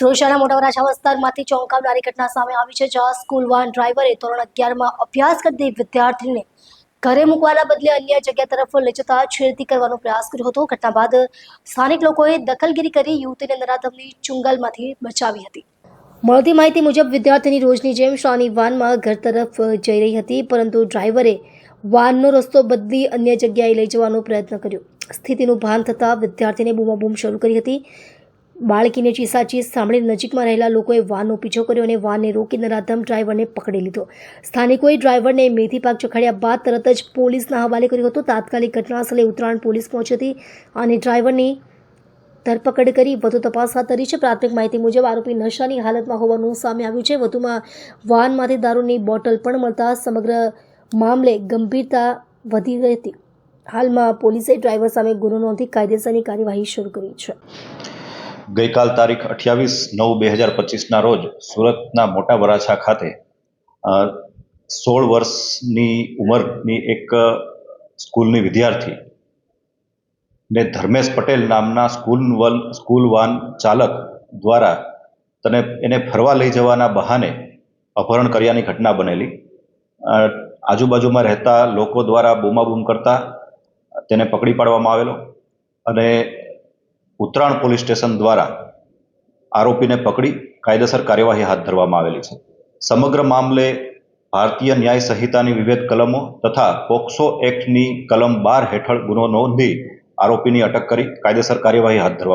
સુરતના મોટા વરાછા વિસ્તારમાંથી ચોંકાવનારી ઘટના સામે આવી છે, જ્યાં સ્કૂલ વાન ડ્રાઈવરે ધોરણ 11માં અભ્યાસ કરતી વિદ્યાર્થીને ઘરે મૂકવાના બદલે અન્ય જગ્યા તરફ લઈ જતા છેડતી કરવાનો પ્રયાસ કર્યો હતો. ઘટના બાદ સ્થાનિક લોકોએ દખલગીરી કરી યુવતીને નરાધમની ચુંગલમાંથી બચાવી હતી. મળતી માહિતી મુજબ વિદ્યાર્થીની રોજની જેમ શાની વાનમાં ઘર તરફ જઈ રહી હતી, પરંતુ ડ્રાઈવરે વાનનો રસ્તો બદલી અન્ય જગ્યાએ લઈ જવાનો પ્રયત્ન કર્યો. સ્થિતિનું ભાન થતાં વિદ્યાર્થીને બૂમાબૂમ શરૂ કરી હતી. બાળકીને ચીસાચીસ સાંભળી નજીકમાં રહેલા લોકોએ વાનનો પીછો કર્યો અને વાનને રોકી નરાધમ ડ્રાઈવરને પકડી લીધો. સ્થાનિકોએ ડ્રાઈવરને મેથી પાક ચખાડ્યા બાદ તરત જ પોલીસના હવાલે કર્યો હતો. તાત્કાલિક ઘટનાસ્થળે ઉત્તરાયણ પોલીસ પહોંચી હતી અને ડ્રાઈવરની ધરપકડ કરી વધુ તપાસ હાથ ધરી છે. પ્રાથમિક માહિતી મુજબ આરોપી નશાની હાલતમાં હોવાનું સામે આવ્યું છે. વધુમાં વાનમાંથી દારૂની બોટલ પણ મળતા સમગ્ર મામલે ગંભીરતા વધી ગઈ હતી. હાલમાં પોલીસે ડ્રાઈવર સામે ગુનો નોંધી કાયદેસરની કાર્યવાહી શરૂ કરી છે. ગઈકાલ તારીખ 28/9/2025ના રોજ સુરતના મોટા વરાછા ખાતે 16 વર્ષની ઉંમરની એક સ્કૂલની વિદ્યાર્થી ને ધર્મેશ પટેલ નામના સ્કૂલ વાન ચાલક દ્વારા એને ફરવા લઈ જવાના બહાને અપહરણ કર્યાની ઘટના બનેલી. આજુબાજુમાં રહેતા લોકો દ્વારા બૂમાબૂમ કરતા તેને પકડી પાડવામાં આવેલો અને ઉત્તરાયણ પોલીસ સ્ટેશન દ્વારા આરોપીને પકડી કાયદેસર કાર્યવાહી હાથ ધરવામાં આવેલી છે. સમગ્ર મામલે ભારતીય ન્યાય સંહિતાની વિવિધ કલમો તથા પોક્સો એક્ટની કલમ 12 હેઠળ ગુનો નોંધી આરોપીની અટક કરી કાયદેસર કાર્યવાહી હાથ ધરવામાં